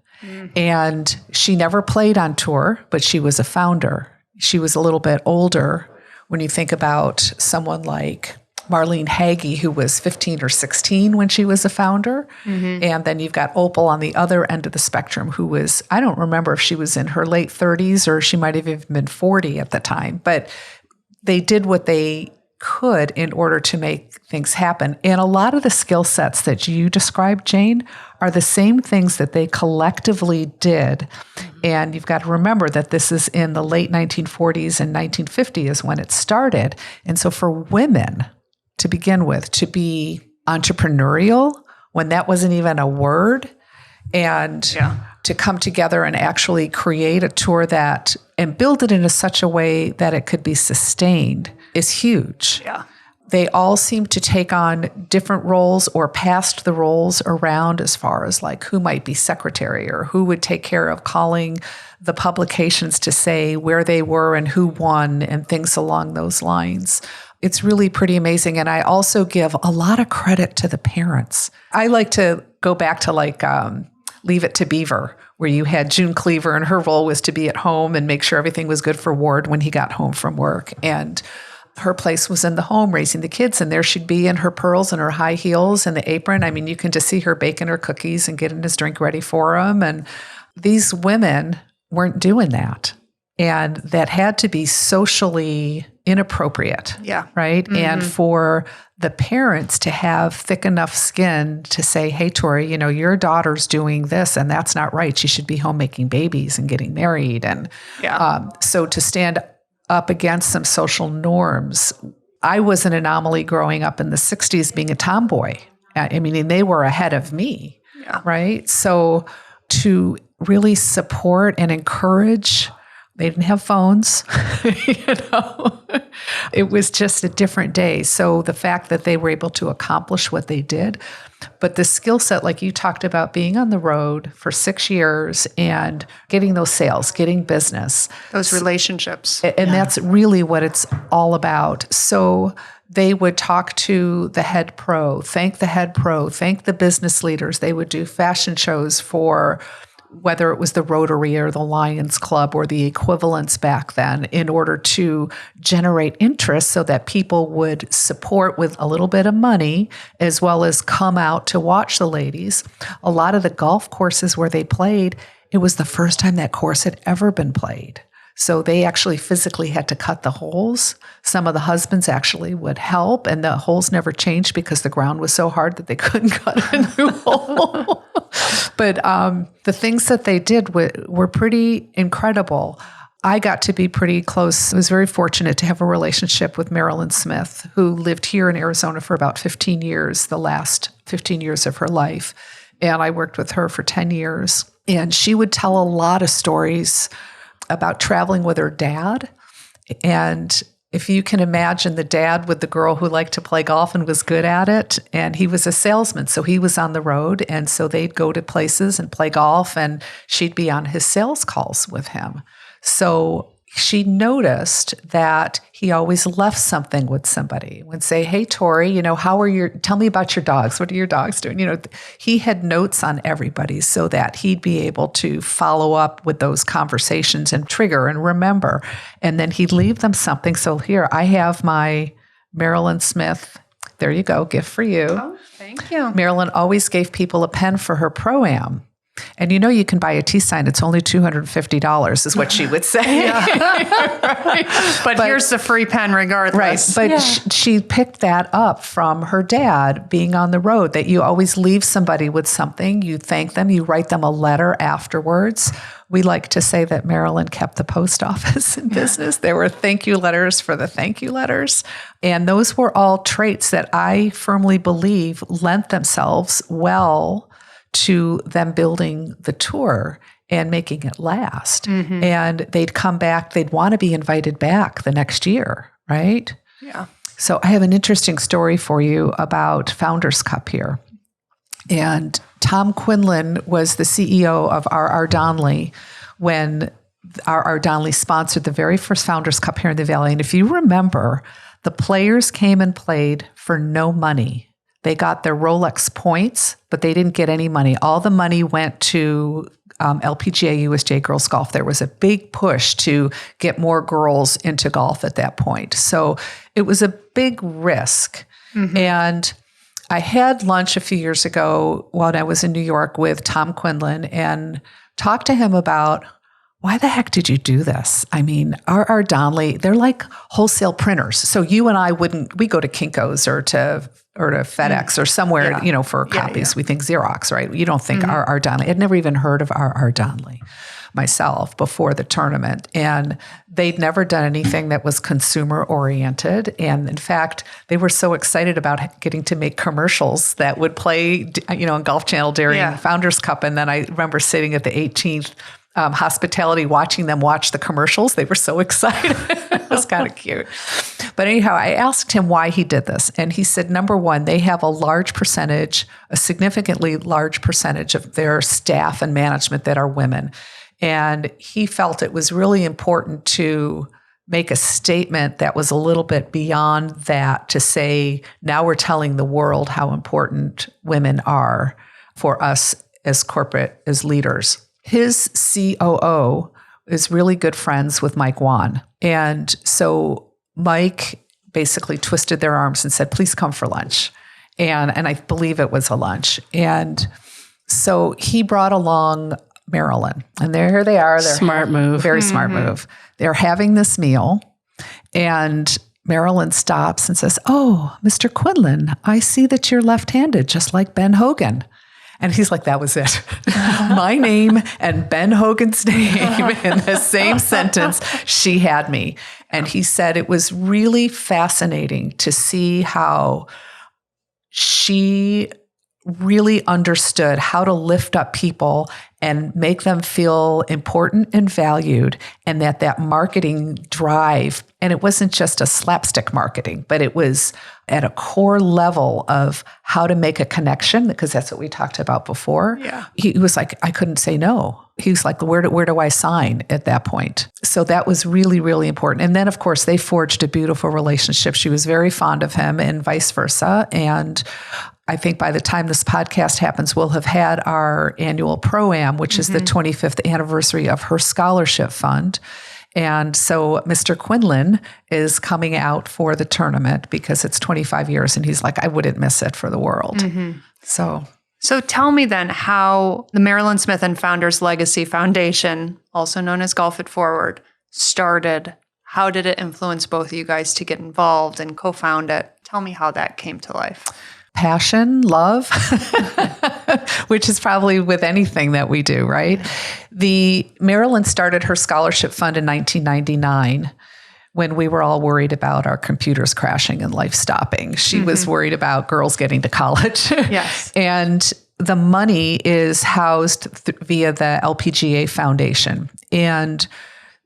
And she never played on tour, but she was a founder. She was a little bit older when you think about someone like Marlene Hagee, who was 15 or 16 when she was a founder. And then you've got Opal on the other end of the spectrum, who was, I don't remember if she was in her late 30s or she might have even been 40 at the time. But they did what they could in order to make things happen. And a lot of the skill sets that you described, Jane, are the same things that they collectively did. And you've got to remember that this is in the late 1940s and 1950s is when it started. And so for women to begin with, to be entrepreneurial when that wasn't even a word, and to come together and actually create a tour and build it in such a way that it could be sustained is huge. Yeah. They all seem to take on different roles or passed the roles around as far as like who might be secretary or who would take care of calling the publications to say where they were and who won and things along those lines. It's really pretty amazing. And I also give a lot of credit to the parents. I like to go back to Leave It to Beaver, where you had June Cleaver and her role was to be at home and make sure everything was good for Ward when he got home from work. And her place was in the home raising the kids. And there she'd be in her pearls and her high heels and the apron. I mean, you can just see her baking her cookies and getting his drink ready for him. And these women weren't doing that. And that had to be socially inappropriate. Yeah. Right. And for the parents to have thick enough skin to say, hey, Tori, your daughter's doing this and that's not right. She should be home making babies and getting married. And so to stand up against some social norms. I was an anomaly growing up in the 60s being a tomboy. I mean, they were ahead of me. Right. So to really support and encourage. They didn't have phones, It was just a different day. So the fact that they were able to accomplish what they did, but the skill set, like you talked about, being on the road for 6 years and getting those sales, getting business. Those relationships. And that's really what it's all about. So they would talk to the head pro, thank the business leaders. They would do fashion shows for whether it was the Rotary or the Lions Club or the equivalents back then, in order to generate interest so that people would support with a little bit of money as well as come out to watch the ladies. A lot of the golf courses where they played, it was the first time that course had ever been played. So they actually physically had to cut the holes. Some of the husbands actually would help, and the holes never changed because the ground was so hard that they couldn't cut a new hole. But the things that they did were pretty incredible. I got to be pretty close. I was very fortunate to have a relationship with Marilyn Smith, who lived here in Arizona for about 15 years, the last 15 years of her life. And I worked with her for 10 years. And she would tell a lot of stories about traveling with her dad. And if you can imagine the dad with the girl who liked to play golf and was good at it, and he was a salesman, so he was on the road, and so they'd go to places and play golf, and she'd be on his sales calls with him. So she noticed that he always left something with somebody. Would say, hey, Tori, tell me about your dogs. What are your dogs doing? He had notes on everybody so that he'd be able to follow up with those conversations and trigger and remember. And then he'd leave them something. So here, I have my Marilyn Smith. There you go, gift for you. Oh, thank you. Marilyn always gave people a pen for her Pro-Am. And you can buy a tea sign. It's only $250 is what she would say. Right. But here's the free pen regardless. Right. But she picked that up from her dad being on the road, that you always leave somebody with something. You thank them. You write them a letter afterwards. We like to say that Marilyn kept the post office in business. There were thank you letters for the thank you letters. And those were all traits that I firmly believe lent themselves well to them building the tour and making it last. Mm-hmm. And they'd come back, they'd want to be invited back the next year, right? Yeah. So I have an interesting story for you about Founders Cup here. And Tom Quinlan was the CEO of R.R. Donnelley when R.R. Donnelley sponsored the very first Founders Cup here in the Valley. And if you remember, The players came and played for no money. They got their Rolex points, but they didn't get any money. All the money went to LPGA USJ Girls Golf. There was a big push to get more girls into golf at that point. So it was a big risk. And I had lunch a few years ago when I was in New York with Tom Quinlan and talked to him about, why the heck did you do this? I mean, our Donnelly, they're like wholesale printers. So you and I we go to Kinko's or to FedEx or somewhere, for copies. We think Xerox, right? You don't think our Donnelly. I'd never even heard of our Donnelly myself before the tournament. And they'd never done anything that was consumer oriented. And in fact, they were so excited about getting to make commercials that would play, on Golf Channel during Founders Cup. And then I remember sitting at the 18th hospitality, watching them watch the commercials. They were so excited. It was kind of cute. But anyhow, I asked him why he did this. And he said, number one, they have a significantly large percentage of their staff and management that are women. And he felt it was really important to make a statement that was a little bit beyond that, to say, now we're telling the world how important women are for us as leaders. His COO is really good friends with Mike Wan. And so Mike basically twisted their arms and said, please come for lunch. And I believe it was a lunch. And so he brought along Marilyn. And here they are. Smart move. Very smart move. They're having this meal. And Marilyn stops and says, oh, Mr. Quinlan, I see that you're left-handed, just like Ben Hogan. And he's like, that was it. My name and Ben Hogan's name in the same sentence. She had me. And he said it was really fascinating to see how she really understood how to lift up people and make them feel important and valued, and that marketing drive, and it wasn't just a slapstick marketing, but it was at a core level of how to make a connection, because that's what we talked about before. Yeah. He was like, I couldn't say no. He was like, where do I sign at that point? So that was really, really important. And then, of course, they forged a beautiful relationship. She was very fond of him and vice versa. And I think by the time this podcast happens, we'll have had our annual Pro-Am, which is the 25th anniversary of her scholarship fund. And so Mr. Quinlan is coming out for the tournament because it's 25 years. And he's like, I wouldn't miss it for the world. So tell me then how the Marilyn Smith and Founders Legacy Foundation, also known as Golf It Forward, started. How did it influence both of you guys to get involved and co-found it? Tell me how that came to life. Passion, love, which is probably with anything that we do, right? The Marilyn started her scholarship fund in 1999 when we were all worried about our computers crashing and life stopping. She was worried about girls getting to college. Yes. And the money is housed via the LPGA Foundation. And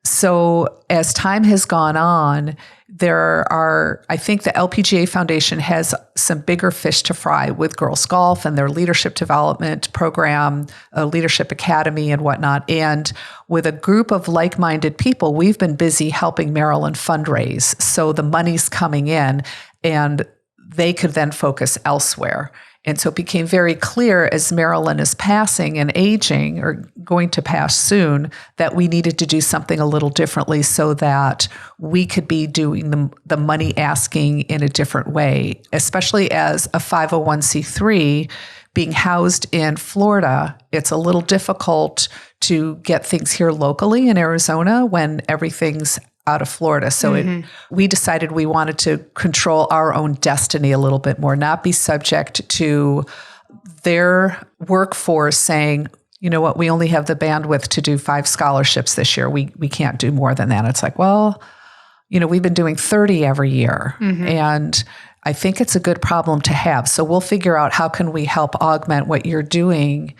so as time has gone on, I think the LPGA Foundation has some bigger fish to fry with girls golf and their leadership development program, leadership academy and whatnot. And with a group of like-minded people, we've been busy helping Marilyn fundraise. So the money's coming in and they could then focus elsewhere. And so it became very clear as Marilyn is passing and aging or going to pass soon that we needed to do something a little differently so that we could be doing the money asking in a different way, especially as a 501c3 being housed in Florida. It's a little difficult to get things here locally in Arizona when everything's out of Florida. So we decided we wanted to control our own destiny a little bit more, not be subject to their workforce saying, you know what, we only have the bandwidth to do 5 scholarships this year. We can't do more than that. It's like, well, we've been doing 30 every year. And I think it's a good problem to have. So we'll figure out how can we help augment what you're doing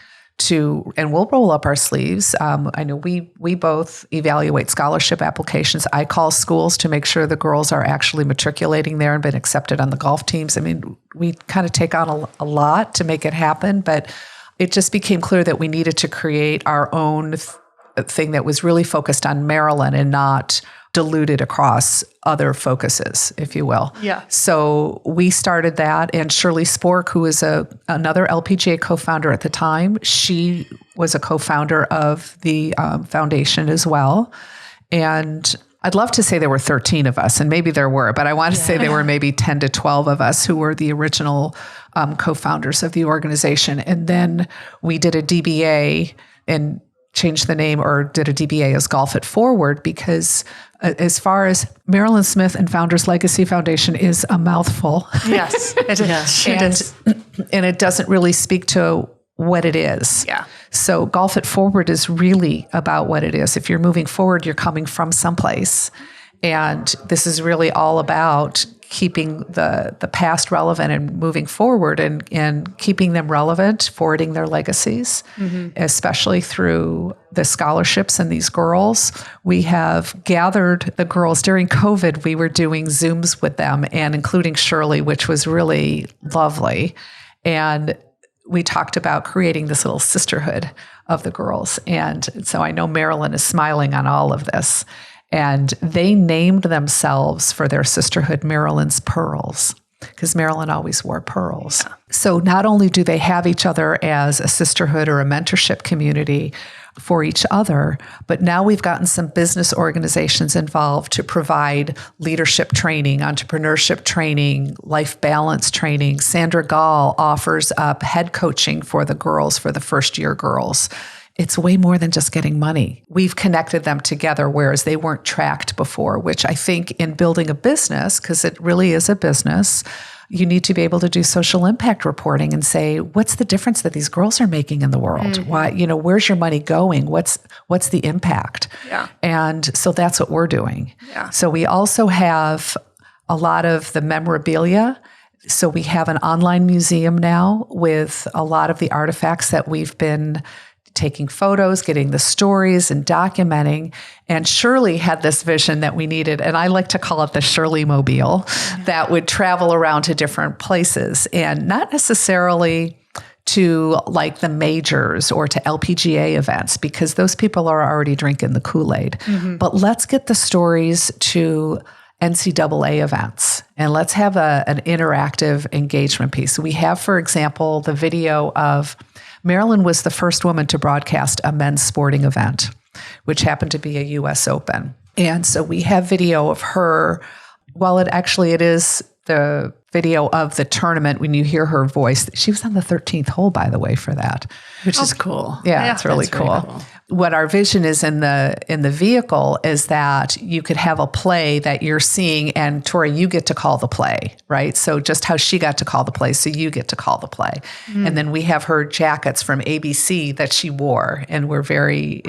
and we'll roll up our sleeves. I know we both evaluate scholarship applications. I call schools to make sure the girls are actually matriculating there and been accepted on the golf teams. I mean, we kind of take on a lot to make it happen, but it just became clear that we needed to create our own thing that was really focused on Marilyn and not diluted across other focuses, if you will. Yeah. So we started that, and Shirley Spork, who is another LPGA co-founder at the time, she was a co-founder of the foundation as well. And I'd love to say there were 13 of us, and maybe there were, but I want to say there were maybe 10 to 12 of us who were the original co-founders of the organization. And then we did a DBA and changed the name, or did a DBA as Golf It Forward, because as far as Marilyn Smith and Founders Legacy Foundation is a mouthful. Yes, it is. It is. And it doesn't really speak to what it is. Yeah. So Golf It Forward is really about what it is. If you're moving forward, you're coming from someplace. And this is really all about keeping the past relevant and moving forward, and keeping them relevant, forwarding their legacies, especially through the scholarships and these girls. We have gathered the girls during COVID. We were doing Zooms with them, and including Shirley, which was really lovely. And we talked about creating this little sisterhood of the girls. And so I know Marilyn is smiling on all of this. And they named themselves for their sisterhood Marilyn's Pearls, because Marilyn always wore pearls. Yeah. So not only do they have each other as a sisterhood or a mentorship community for each other, but now we've gotten some business organizations involved to provide leadership training, entrepreneurship training, life balance training. Sandra Gall offers up head coaching for the girls, for the first-year girls. It's way more than just getting money. We've connected them together, whereas they weren't tracked before, which I think in building a business, because it really is a business, you need to be able to do social impact reporting and say, what's the difference that these girls are making in the world? Why, where's your money going? What's the impact? Yeah. And so that's what we're doing. Yeah. So we also have a lot of the memorabilia. So we have an online museum now with a lot of the artifacts that we've been taking photos, getting the stories, and documenting. And Shirley had this vision that we needed, and I like to call it the Shirley Mobile, that would travel around to different places, and not necessarily to like the majors or to LPGA events, because those people are already drinking the Kool-Aid. But let's get the stories to NCAA events, and let's have an interactive engagement piece. We have, for example, the video of Marilyn was the first woman to broadcast a men's sporting event, which happened to be a U.S. Open. And so we have video of her. Well, it is the video of the tournament when you hear her voice. She was on the 13th hole, by the way, for that. Which is cool. Yeah, it's really cool. What our vision is in the vehicle is that you could have a play that you're seeing, and Tori, you get to call the play, right? So just how she got to call the play, so you get to call the play. And then we have her jackets from ABC that she wore, and we're very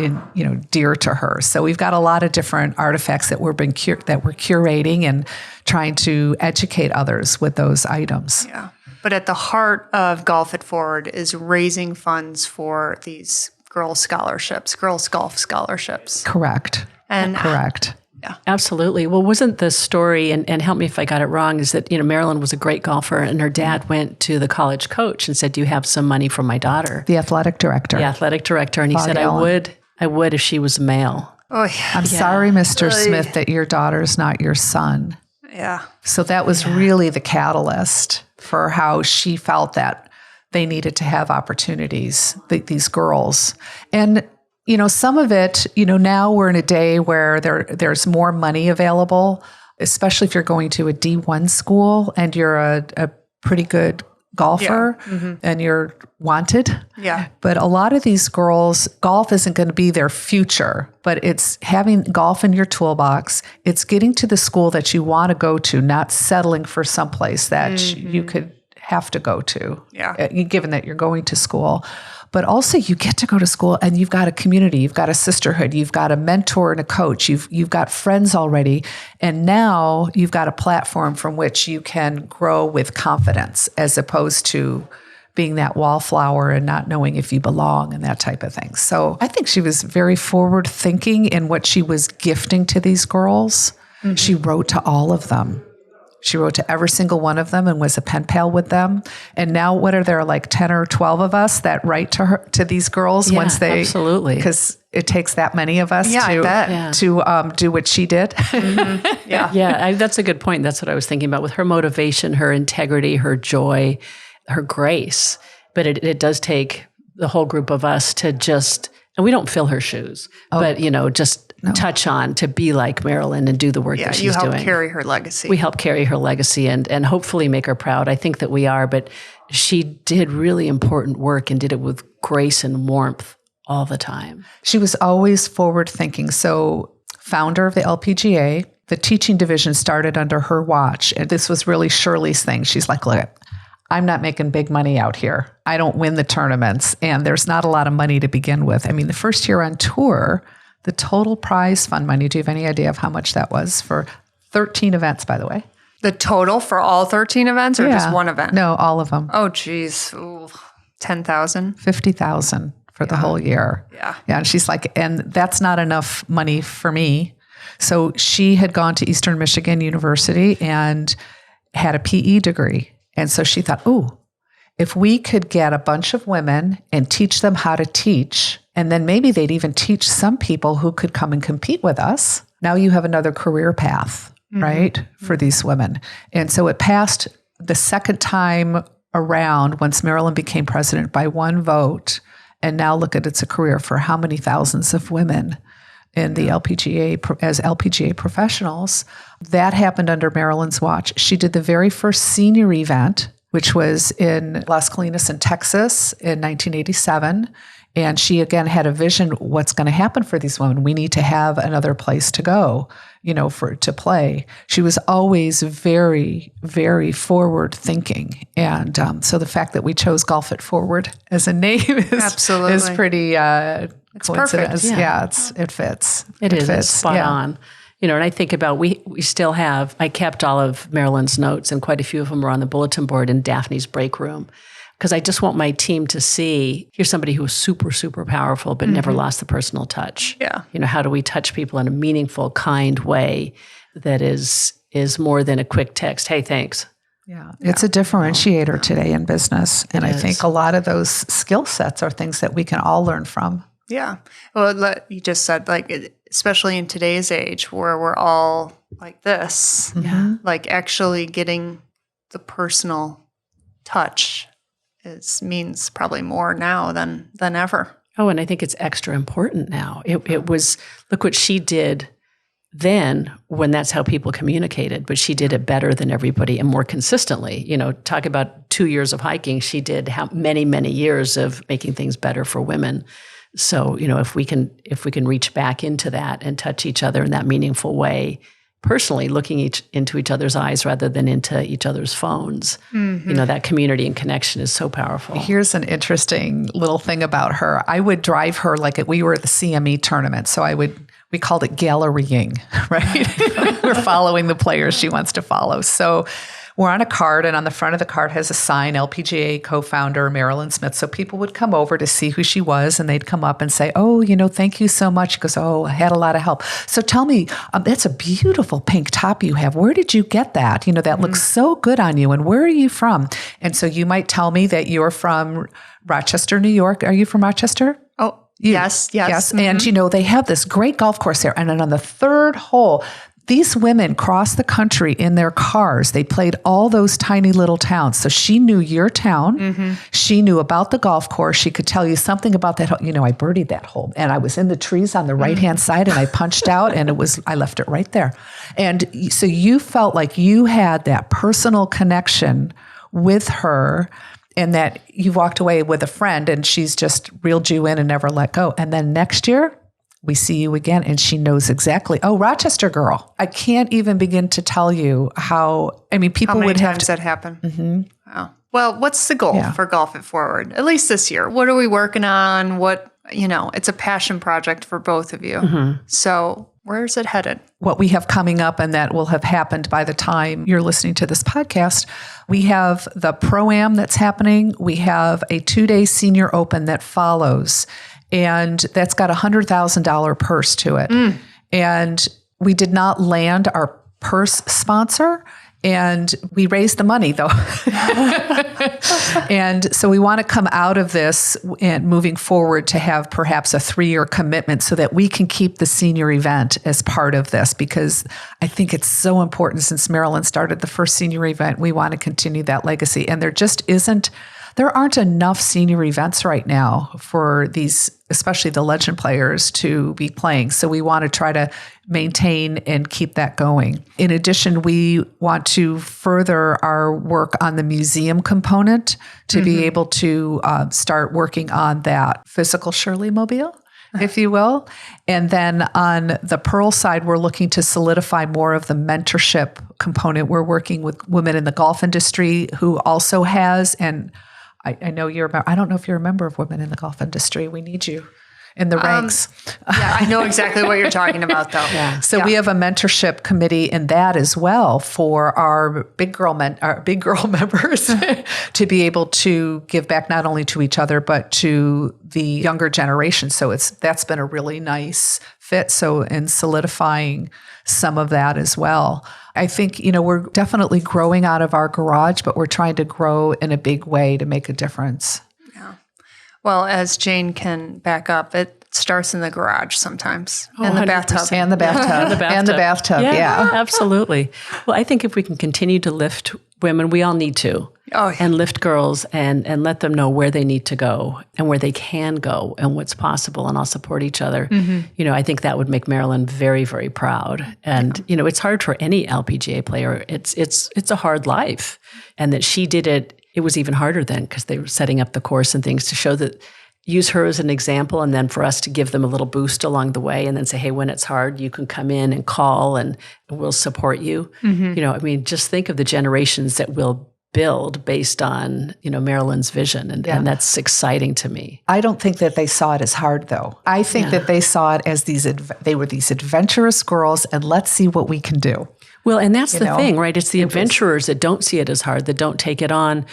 dear to her. So we've got a lot of different artifacts that we're curating and trying to educate others with those items. Yeah. But at the heart of Golf It Forward is raising funds for these girls' golf scholarships. Correct. And correct. Yeah. Absolutely. Well, wasn't the story, and help me if I got it wrong, is that, Marilyn was a great golfer, and her dad went to the college coach and said, do you have some money for my daughter? The athletic director. And he said, I would if she was a male. Oh, yeah. I'm sorry, Mr. Smith, that your daughter's not your son. Yeah. So that was really the catalyst for how she felt that they needed to have opportunities, these girls. And, some of it, now we're in a day where there's more money available, especially if you're going to a D1 school and you're a pretty good golfer and you're wanted. Yeah. But a lot of these girls, golf isn't going to be their future, but it's having golf in your toolbox. It's getting to the school that you want to go to, not settling for someplace that you could have to go to, given that you're going to school. But also you get to go to school and you've got a community, you've got a sisterhood, you've got a mentor and a coach, you've got friends already. And now you've got a platform from which you can grow with confidence, as opposed to being that wallflower and not knowing if you belong and that type of thing. So I think she was very forward thinking in what she was gifting to these girls. She wrote to all of them. She wrote to every single one of them and was a pen pal with them. And now what are there, like 10 or 12 of us that write to these girls once they, absolutely. Because it takes that many of us to do what she did. Mm-hmm. That's a good point. That's what I was thinking about with her motivation, her integrity, her joy, her grace. But it does take the whole group of us to just, and we don't fill her shoes, but touch on to be like Marilyn and do the work that she's doing. You help carry her legacy. We help carry her legacy and hopefully make her proud. I think that we are, but she did really important work and did it with grace and warmth all the time. She was always forward thinking. So founder of the LPGA, the teaching division started under her watch. And this was really Shirley's thing. She's like, look, I'm not making big money out here. I don't win the tournaments and there's not a lot of money to begin with. I mean, the first year on tour, the total prize fund money, do you have any idea of how much that was for 13 events, by the way? The total for all 13 events or just one event? No, all of them. Oh, geez. 10,000? 50,000 for the whole year. Yeah. Yeah. And she's like, and that's not enough money for me. So she had gone to Eastern Michigan University and had a PE degree. And so she thought, if we could get a bunch of women and teach them how to teach, and then maybe they'd even teach some people who could come and compete with us. Now you have another career path, right, for these women. And so it passed the second time around once Marilyn became president by one vote. And now look at it's a career for how many thousands of women in the LPGA as LPGA professionals. That happened under Marilyn's watch. She did the very first senior event, which was in Las Colinas in Texas in 1987. And she, again, had a vision, what's going to happen for these women? We need to have another place to go, to play. She was always very, very forward thinking. And so the fact that we chose Golf It Forward as a name is pretty it's coincidence. Perfect. Yeah, it fits. It is. fits. It's spot on. And I think about, we still have, I kept all of Marilyn's notes and quite a few of them are on the bulletin board in Daphne's break room. Because I just want my team to see, here's somebody who was super, super powerful, but never lost the personal touch. Yeah. How do we touch people in a meaningful, kind way that is more than a quick text, hey, thanks. Yeah. It's a differentiator today in business. And I think a lot of those skill sets are things that we can all learn from. Yeah. Well, you just said, especially in today's age where we're all like this, like actually getting the personal touch means probably more now than ever. Oh, and I think it's extra important now. It was, look what she did then when that's how people communicated, but she did it better than everybody and more consistently. Talk about 2 years of hiking. She did many, many years of making things better for women. So, if we can reach back into that and touch each other in that meaningful way, personally looking into each other's eyes rather than into each other's phones, that community and connection is so powerful. Here's an interesting little thing about her. I would drive her we were at the CME tournament. So we called it gallerying, right? We're following the players she wants to follow. So we're on a card, and on the front of the card has a sign, LPGA co-founder Marilyn Smith. So people would come over to see who she was, and they'd come up and say, thank you so much. She goes, I had a lot of help. So tell me, that's a beautiful pink top you have. Where did you get that? That looks so good on you. And where are you from? And so you might tell me that you're from Rochester, New York. Are you from Rochester? Oh, yes. Mm-hmm. And, they have this great golf course there. And then on the third hole, these women crossed the country in their cars. They played all those tiny little towns. So she knew your town. She knew about the golf course. She could tell you something about that hole. I birdied that hole. And I was in the trees on the right-hand side, and I punched out, and I left it right there. And so you felt like you had that personal connection with her, and that you walked away with a friend, and she's just reeled you in and never let go. And then next year, we see you again, and she knows exactly. Oh, Rochester girl. I can't even begin to tell you people would have times that happen. Wow. Well, what's the goal for Golf It Forward? At least this year. What are we working on? It's a passion project for both of you. So where's it headed? What we have coming up, and that will have happened by the time you're listening to this podcast, we have the Pro-Am that's happening. We have a 2-day senior open that follows. And that's got a $100,000 purse to it. And we did not land our purse sponsor. And we raised the money, though. And so we want to come out of this and moving forward to have perhaps a 3-year commitment so that we can keep the senior event as part of this, because I think it's so important. Since Marilyn started the first senior event, we want to continue that legacy. And there aren't enough senior events right now for these, especially the legend players, to be playing. So we want to try to maintain and keep that going. In addition, we want to further our work on the museum component to be able to start working on that physical Shirley Mobile, if you will. And then on the Pearl side, we're looking to solidify more of the mentorship component. We're working with women in the golf industry who also has, and I know I don't know if you're a member of Women in the Golf Industry. We need you in the ranks. Yeah, I know exactly what you're talking about, though. So we have a mentorship committee in that as well for our big girl members to be able to give back not only to each other but to the younger generation. So that's been a really nice fit. So in solidifying some of that as well. I think, we're definitely growing out of our garage, but we're trying to grow in a big way to make a difference. Yeah. Well, as Jane can back up, it starts in the garage sometimes, and the bathtub. And the bathtub. And the bathtub, yeah. Absolutely. Well, I think if we can continue to lift women, we all need to. Oh, yeah. And lift girls and let them know where they need to go and where they can go and what's possible, and all support each other. I think that would make Marilyn very, very proud. And, it's hard for any LPGA player. It's a hard life. And that she did it was even harder then, because they were setting up the course and things to show that, use her as an example, and then for us to give them a little boost along the way, and then say, hey, when it's hard, you can come in and call and we'll support you. Just think of the generations that will build based on, Marilyn's vision. And that's exciting to me. I don't think that they saw it as hard, though. I think that they saw it as they were these adventurous girls, and let's see what we can do. Well, and that's the thing, right? It's the adventurers that don't see it as hard, that don't take it on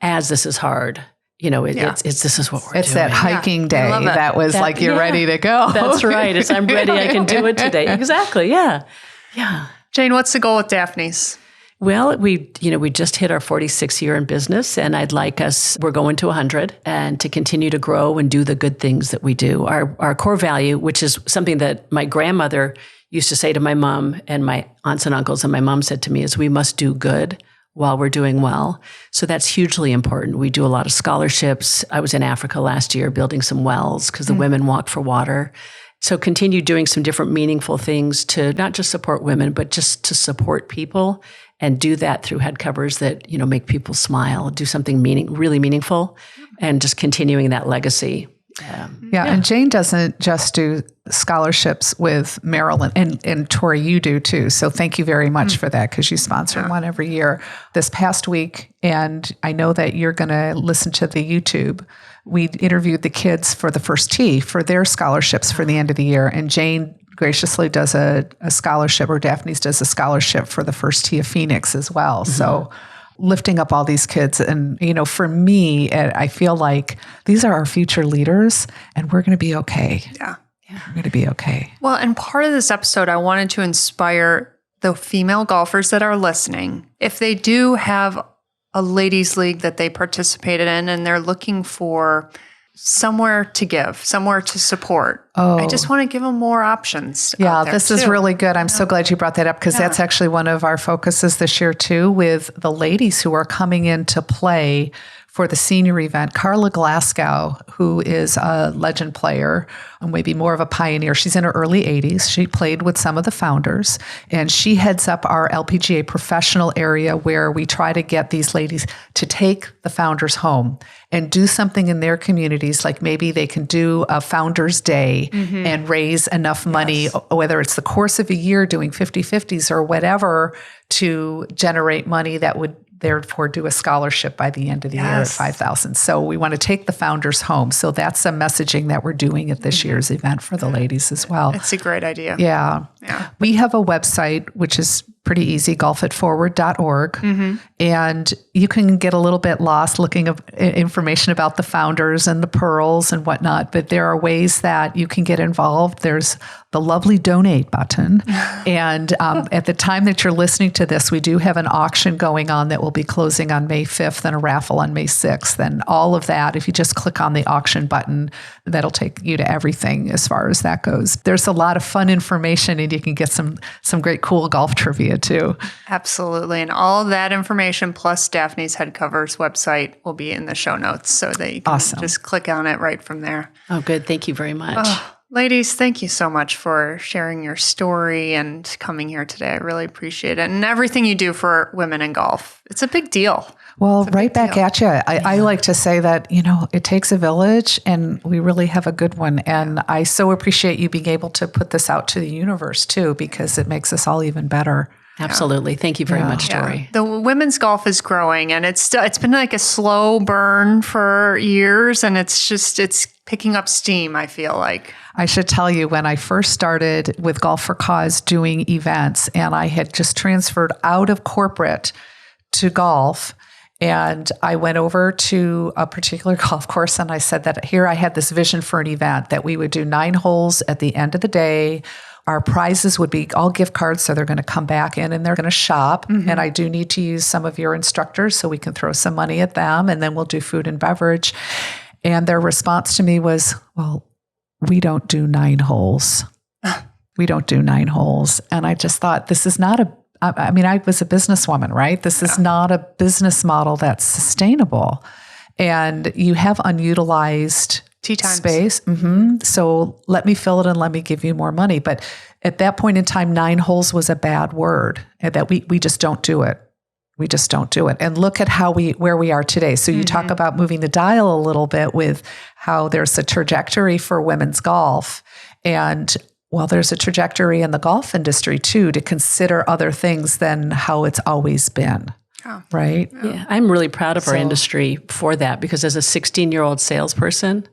as this is hard. This is what we're doing. It's that hiking day that was like, you're ready to go. That's right. It's I'm ready. I can do it today. Exactly. Yeah. Yeah. Jane, what's the goal with Daphne's? Well, we just hit our 46th year in business, and we're going to 100, and to continue to grow and do the good things that we do. Our core value, which is something that my grandmother used to say to my mom and my aunts and uncles, and my mom said to me, is we must do good while we're doing well. So that's hugely important. We do a lot of scholarships. I was in Africa last year building some wells because the women walk for water. So continue doing some different meaningful things to not just support women, but just to support people, and do that through Headcovers that, make people smile, do something really meaningful, and just continuing that legacy. And Jane doesn't just do scholarships with Marilyn, and Tori, you do too. So thank you very much for that, because you sponsor one every year. This past week, and I know that you're going to listen to the YouTube, we interviewed the kids for the first tee for their scholarships for the end of the year, and Jane graciously does a scholarship, or Daphne's does a scholarship for the first tee of Phoenix as well. So lifting up all these kids. And, for me, I feel like these are our future leaders, and we're going to be okay. Yeah. We're going to be okay. Well, and part of this episode, I wanted to inspire the female golfers that are listening. If they do have a ladies' league that they participated in, and they're looking for somewhere to give, somewhere to support. I just want to give them more options. Yeah, this is really good. I'm so glad you brought that up, because that's actually one of our focuses this year too, with the ladies who are coming in to play for the senior event. Carla Glasgow, who is a legend player, maybe more of a pioneer. She's in her early 80s. She played with some of the founders, and she heads up our LPGA professional area, where we try to get these ladies to take the founders home and do something in their communities. Like maybe they can do a Founders Day and raise enough money, whether it's the course of a year doing 50/50s or whatever, to generate money that would therefore do a scholarship by the end of the year at $5,000. So we want to take the founders home. So that's some messaging that we're doing at this year's event for the ladies as well. It's a great idea. Yeah. We have a website, which is pretty easy, golfitforward.org. And you can get a little bit lost looking at information about the founders and the pearls and whatnot, but there are ways that you can get involved. There's the lovely donate button. And at the time that you're listening to this, we do have an auction going on that will be closing on May 5th and a raffle on May 6th. And all of that, if you just click on the auction button, that'll take you to everything as far as that goes. There's a lot of fun information, and you can get some great cool golf trivia too. Absolutely. And all of that information plus Daphne's Headcovers website will be in the show notes so that you can just click on it right from there. Oh, good. Thank you very much. Ladies, thank you so much for sharing your story and coming here today. I really appreciate it. And everything you do for women in golf. It's a big deal. Well, right back at you. I like to say that, it takes a village, and we really have a good one. And I so appreciate you being able to put this out to the universe too, because it makes us all even better. Absolutely. Thank you very much, Tori. The women's golf is growing, and it's been like a slow burn for years, and it's picking up steam, I feel like. I should tell you, when I first started with Golf for Cause doing events, and I had just transferred out of corporate to golf, and I went over to a particular golf course, and I said that here I had this vision for an event that we would do 9 holes at the end of the day. Our prizes would be all gift cards, so they're going to come back in and they're going to shop. And I do need to use some of your instructors so we can throw some money at them, and then we'll do food and beverage. And their response to me was, well, we don't do 9 holes. We don't do 9 holes. And I just thought, this is not I was a businesswoman, right? This is not a business model that's sustainable. And you have unutilized Tee times. Space. So let me fill it and let me give you more money. But at that point in time, 9 holes was a bad word, and that we just don't do it. We just don't do it. And look at where we are today. So you talk about moving the dial a little bit with how there's a trajectory for women's golf. And well, there's a trajectory in the golf industry too, to consider other things than how it's always been. Oh. Right? Yeah, I'm really proud of our industry for that, because as a 16-year-old salesperson,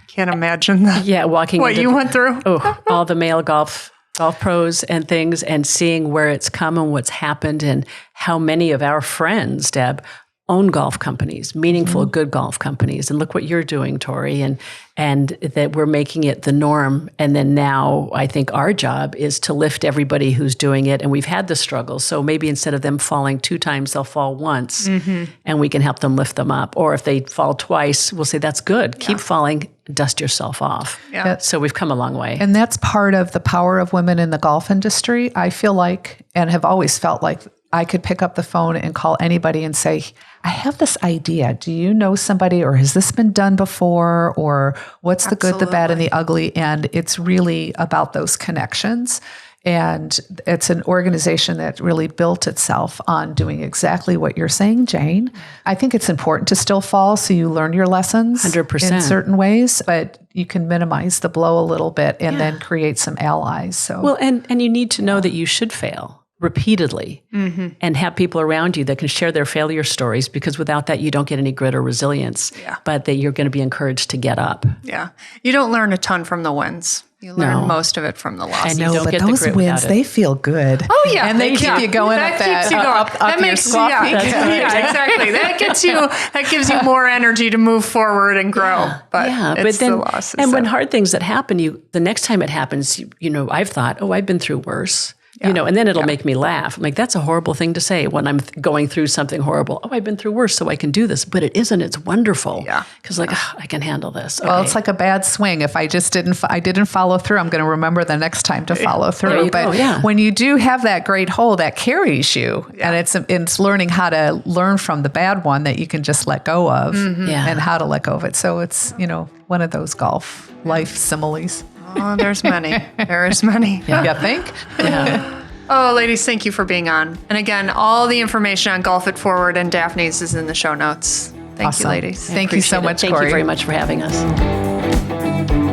can't imagine that. Yeah, walking what you went through. All the male golf pros and things, and seeing where it's come and what's happened, and how many of our friends, Deb, own golf companies, meaningful, good golf companies. And look what you're doing, Tori, and that we're making it the norm. And then now I think our job is to lift everybody who's doing it. And we've had the struggle. So maybe instead of them falling 2 times, they'll fall once, and we can help them lift them up. Or if they fall twice, we'll say, that's good. Keep falling, dust yourself off. Yeah. So we've come a long way. And that's part of the power of women in the golf industry. I feel like, and have always felt like, I could pick up the phone and call anybody and say, I have this idea. Do you know somebody, or has this been done before? Or what's the good, the bad, and the ugly? And it's really about those connections. And it's an organization that really built itself on doing exactly what you're saying, Jane. I think it's important to still fall so you learn your lessons 100%. In certain ways, but you can minimize the blow a little bit and then create some allies. So well, and you need to know that you should fail repeatedly, and have people around you that can share their failure stories, because without that, you don't get any grit or resilience, but that you're going to be encouraged to get up. Yeah. You don't learn a ton from the wins. You learn most of it from the losses. And you don't but get those the grit wins, they feel good. Oh, yeah. And they keep you going that up that. Keeps you going. Up that your makes squat peak. Yeah, exactly. That gives you more energy to move forward and grow. But it's the losses. And when hard things that happen, the next time it happens, I've thought, I've been through worse. And then it'll make me laugh. I'm like, that's a horrible thing to say when I'm going through something horrible. Oh, I've been through worse, so I can do this. But it isn't. It's wonderful. Yeah. Because I can handle this. Okay. Well, it's like a bad swing. If I just didn't follow through, I'm going to remember the next time to follow through. But when you do have that great hole that carries you, and it's learning how to learn from the bad one that you can just let go of, and how to let go of it. So it's, one of those golf life similes. Oh, there's many. There is many. You think? Yeah. Oh, ladies, thank you for being on. And again, all the information on Golf It Forward and Daphne's is in the show notes. Thank you, ladies. Thank you so much, Thank Corey. you very much for having us.